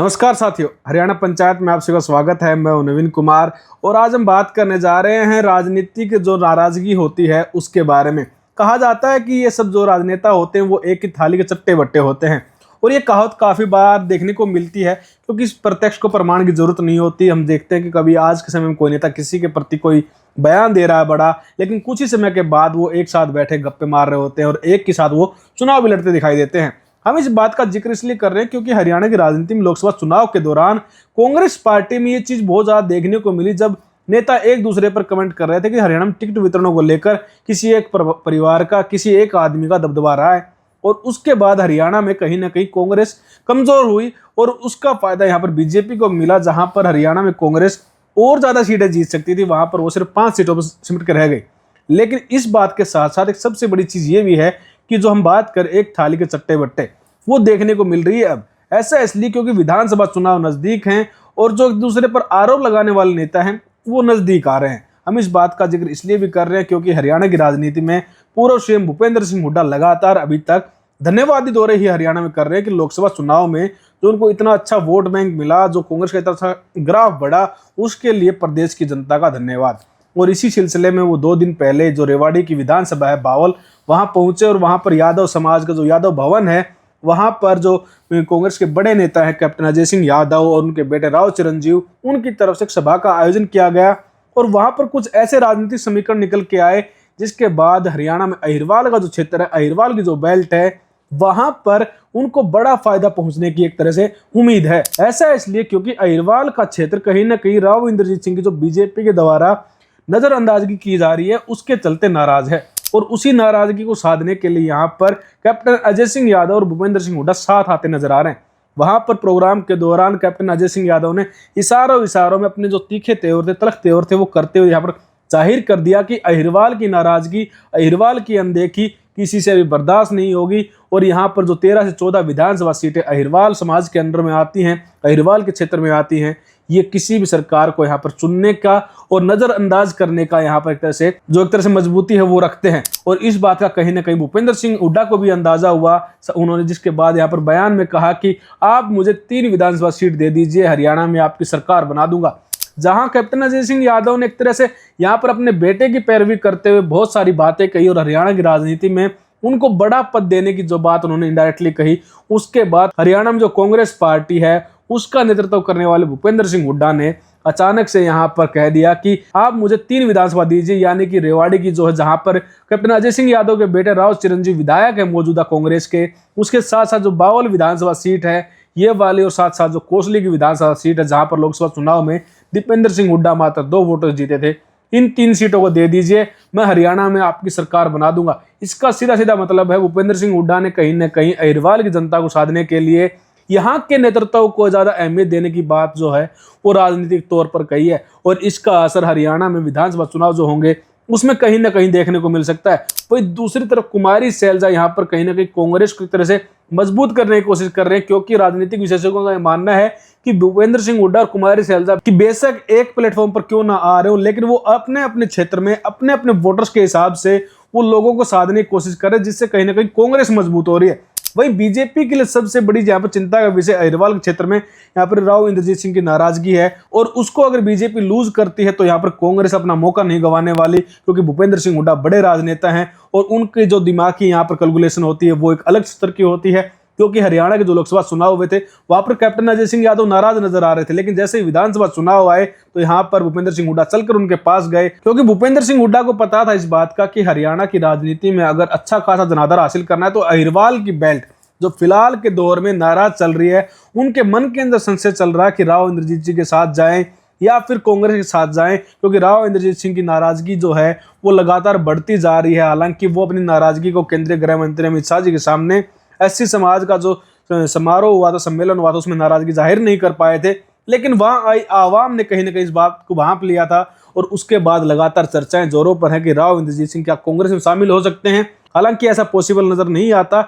नमस्कार साथियों, हरियाणा पंचायत में आप सभी का स्वागत है। मैं हूं नवीन कुमार और आज हम बात करने जा रहे हैं राजनीति की जो नाराजगी होती है उसके बारे में। कहा जाता है कि ये सब जो राजनेता होते हैं वो एक ही थाली के चट्टे बट्टे होते हैं और ये कहावत काफ़ी बार देखने को मिलती है क्योंकि इस प्रत्यक्ष को प्रमाण की जरूरत नहीं होती। हम देखते हैं कि कभी आज के समय में कोई नेता किसी के प्रति कोई बयान दे रहा है बड़ा, लेकिन कुछ ही समय के बाद वो एक साथ बैठे गप्पे मार रहे होते हैं और एक के साथ वो चुनाव भी लड़ते दिखाई देते हैं। हम इस बात का जिक्र इसलिए कर रहे हैं क्योंकि हरियाणा की राजनीति में लोकसभा चुनाव के दौरान कांग्रेस पार्टी में ये चीज बहुत ज्यादा देखने को मिली, जब नेता एक दूसरे पर कमेंट कर रहे थे कि हरियाणा में टिकट वितरणों को लेकर किसी एक परिवार का, किसी एक आदमी का दबदबा रहा है और उसके बाद हरियाणा में कहीं ना कहीं कांग्रेस कमजोर हुई और उसका फायदा यहाँ पर बीजेपी को मिला। जहां पर हरियाणा में कांग्रेस और ज्यादा सीटें जीत सकती थी, वहां पर वो सिर्फ 5 सीटों पर सिमट कर रह गई। लेकिन इस बात के साथ साथ एक सबसे बड़ी चीज ये भी है कि जो हम बात कर एक थाली के चट्टे बट्टे वो देखने को मिल रही है अब। ऐसा इसलिए क्योंकि विधानसभा चुनाव नजदीक हैं और जो एक दूसरे पर आरोप लगाने वाले नेता हैं वो नजदीक आ रहे हैं। हम इस बात का जिक्र इसलिए भी कर रहे हैं क्योंकि हरियाणा की राजनीति में पूर्व सीएम भूपेंद्र सिंह हुड्डा लगातार अभी तक धन्यवादी दौरे ही हरियाणा में कर रहे हैं कि लोकसभा चुनाव में जो उनको इतना अच्छा वोट बैंक मिला, जो कांग्रेस का इतना अच्छा ग्राफ बढ़ा, उसके लिए प्रदेश की जनता का धन्यवाद। और इसी सिलसिले में वो 2 दिन पहले जो रेवाड़ी की विधानसभा है बावल, वहां पहुंचे और वहां पर यादव समाज का जो यादव भवन है वहां पर जो कांग्रेस के बड़े नेता हैं कैप्टन अजय सिंह यादव और उनके बेटे राव चिरंजीव, उनकी तरफ से एक सभा का आयोजन किया गया और वहां पर कुछ ऐसे राजनीतिक समीकरण निकल के आए जिसके बाद हरियाणा में अहिरवाल का जो क्षेत्र है, अहिरवाल की जो बेल्ट है, वहां पर उनको बड़ा फायदा पहुंचने की एक तरह से उम्मीद है। ऐसा इसलिए क्योंकि अहिरवाल का क्षेत्र कहीं ना कहीं राव इंद्रजीत सिंह की जो बीजेपी के द्वारा नजरअंदाजगी की जा रही है उसके चलते नाराज है और उसी नाराजगी को साधने के लिए यहाँ पर कैप्टन अजय सिंह यादव और भूपेंद्र सिंह हुड्डा साथ आते नजर आ रहे हैं। वहां पर प्रोग्राम के दौरान कैप्टन अजय सिंह यादव ने इशारों में अपने जो तीखे तेवर थे, तलख तेवर थे, वो करते हुए यहाँ पर जाहिर कर दिया कि अहिरवाल की नाराजगी, अहिरवाल की अनदेखी किसी से भी बर्दाश्त नहीं होगी और यहाँ पर जो 13 से 14 विधानसभा सीटें अहिरवाल समाज के अंडर में आती हैं, अहिरवाल के क्षेत्र में आती हैं, ये किसी भी सरकार को यहाँ पर चुनने का और नजरअंदाज करने का यहाँ पर एक तरह से मजबूती है वो रखते हैं। और इस बात का कहीं ना कहीं भूपेंद्र सिंह हुड्डा को भी अंदाजा हुआ। उन्होंने जिसके बाद यहाँ पर बयान में कहा कि आप मुझे 3 विधानसभा सीट दे दीजिए, हरियाणा में आपकी सरकार बना दूंगा। जहां कैप्टन अजय सिंह यादव ने एक तरह से यहाँ पर अपने बेटे की पैरवी करते हुए बहुत सारी बातें कही और हरियाणा की राजनीति में उनको बड़ा पद देने की जो बात उन्होंने इनडायरेक्टली कही, उसके बाद हरियाणा में जो कांग्रेस पार्टी है उसका नेतृत्व करने वाले भूपेंद्र सिंह हुड्डा ने अचानक से यहाँ पर कह दिया कि आप मुझे 3 विधानसभा दीजिए, यानी कि रेवाड़ी की जो है जहां पर कैप्टन अजय सिंह यादव के बेटे राव चिरंजीव विधायक है मौजूदा कांग्रेस के, उसके साथ साथ जो बावल विधानसभा सीट है ये वाली और साथ साथ जो कोसली की विधानसभा सीट है जहां पर लोकसभा चुनाव में दीपेंद्र सिंह हुड्डा मात्र 2 वोटों जीते थे, इन 3 सीटों को दे दीजिए, मैं हरियाणा में आपकी सरकार बना दूंगा। इसका सीधा सीधा मतलब है भूपेंद्र सिंह हुड्डा ने कहीं ना कहीं अहिरवाल की जनता को साधने के लिए यहाँ के नेतृत्व को ज्यादा अहमियत देने की बात जो है वो राजनीतिक तौर पर कही है और इसका असर हरियाणा में विधानसभा चुनाव जो होंगे उसमें कहीं ना कहीं देखने को मिल सकता है। वही दूसरी तरफ कुमारी सैलजा यहाँ पर कहीं ना कहीं कांग्रेस को एक तरह से मजबूत करने की कोशिश कर रहे हैं क्योंकि राजनीतिक विशेषज्ञों का मानना है कि भूपेंद्र सिंह हुड्डा और कुमारी सैलजा की बेशक एक प्लेटफॉर्म पर क्यों ना आ रहे हो, लेकिन वो अपने अपने क्षेत्र में अपने अपने वोटर्स के हिसाब से वो लोगों को साधने की कोशिश कर रहे हैं, जिससे कहीं ना कहीं कांग्रेस मजबूत हो रही है। वही बीजेपी के लिए सबसे बड़ी यहाँ पर चिंता का विषय अहिरवाल के क्षेत्र में यहाँ पर राव इंद्रजीत सिंह की नाराजगी है और उसको अगर बीजेपी लूज करती है तो यहाँ पर कांग्रेस अपना मौका नहीं गंवाने वाली, क्योंकि भूपेंद्र सिंह हुड्डा बड़े राजनेता हैं और उनके जो दिमाग की यहाँ पर कैलकुलेशन होती है वो एक अलग स्तर की होती है। क्योंकि हरियाणा के जो लोकसभा चुनाव हुए थे वहां पर कैप्टन अजय सिंह यादव नाराज नजर आ रहे थे, लेकिन जैसे ही विधानसभा चुनाव आए तो यहाँ पर भूपेंद्र सिंह हुड्डा चलकर उनके पास गए, क्योंकि भूपेंद्र सिंह हुड्डा को पता था इस बात का कि हरियाणा की राजनीति में अगर अच्छा खासा जनाधार हासिल करना है तो अहिरवाल की बेल्ट जो फिलहाल के दौर में नाराज चल रही है, उनके मन के अंदर संशय चल रहा है कि राव इंद्रजीत जी के साथ जाएं या फिर कांग्रेस के साथ जाएं, क्योंकि राव इंद्रजीत सिंह की नाराजगी जो है वो लगातार बढ़ती जा रही है। हालांकि वो अपनी नाराजगी को केंद्रीय गृह मंत्री अमित शाह जी के सामने एससी समाज का जो समारोह हुआ था, सम्मेलन हुआ था, उसमें नाराजगी जाहिर नहीं कर पाए थे, लेकिन वहां आई आवाम ने कहीं ना कहीं इस बात को भांप लिया था और उसके बाद लगातार चर्चाएं जोरों पर है कि राव इंद्रजीत सिंह क्या कांग्रेस में शामिल हो सकते हैं। हालांकि ऐसा पॉसिबल नजर नहीं आता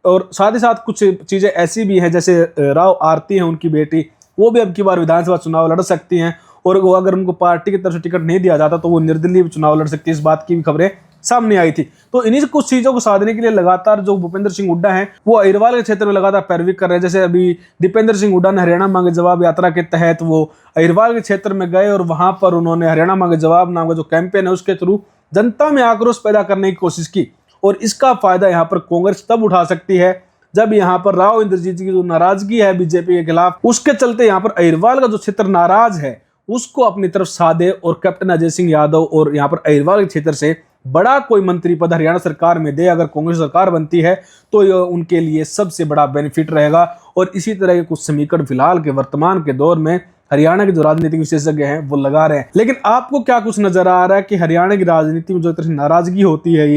और साथ ही साथ कुछ चीजें ऐसी भी हैं, जैसे राव आरती हैं उनकी बेटी, वो भी अब की बार विधानसभा चुनाव लड़ सकती हैं और वो अगर उनको पार्टी की तरफ से टिकट नहीं दिया जाता तो वो निर्दलीय चुनाव लड़ सकती है। इस बात की भी खबरें सामने आई थी। तो इन्हीं कुछ चीजों को साधने के लिए लगातार जो भूपेंद्र सिंह हुड्डा हैं वो अहिरवाल के क्षेत्र में लगातार पैरवी कर रहे हैं। जैसे अभी दीपेंद्र सिंह हुड्डा ने हरियाणा मांगे जवाब यात्रा के तहत वो अहिरवाल के क्षेत्र में गए और वहां पर उन्होंने हरियाणा मांगे जवाब नाम का जो कैंपेन है उसके थ्रू जनता में आक्रोश पैदा करने की कोशिश की। और इसका फायदा यहाँ पर कांग्रेस तब उठा सकती है जब यहाँ पर राव इंद्रजीत जी की जो नाराजगी है बीजेपी के खिलाफ, उसके चलते यहाँ पर अहिरवाल का जो क्षेत्र नाराज है उसको अपनी तरफ साधे और कैप्टन अजय सिंह यादव और यहाँ पर अहिरवाल के क्षेत्र से बड़ा कोई मंत्री पद हरियाणा सरकार में दे। अगर कांग्रेस सरकार बनती है तो यह उनके लिए सबसे बड़ा बेनिफिट रहेगा। और इसी तरह के कुछ समीकरण फिलहाल के वर्तमान के दौर में हरियाणा के जो राजनीतिक विशेषज्ञ हैं वो लगा रहे हैं। लेकिन आपको क्या कुछ नजर आ रहा है कि हरियाणा की राजनीति में जो तरह नाराजगी होती है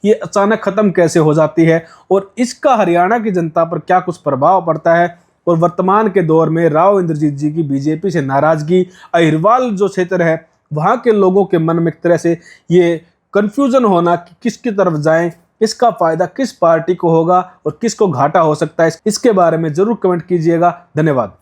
ये अचानक खत्म कैसे हो जाती है और इसका हरियाणा की जनता पर क्या कुछ प्रभाव पड़ता है? और वर्तमान के दौर में राव इंद्रजीत जी की बीजेपी से नाराजगी, अहिरवाल जो क्षेत्र है वहां के लोगों के मन में एक तरह से ये कंफ्यूजन होना कि किसकी तरफ जाएं, इसका फायदा किस पार्टी को होगा और किसको घाटा हो सकता है, इसके बारे में जरूर कमेंट कीजिएगा। धन्यवाद।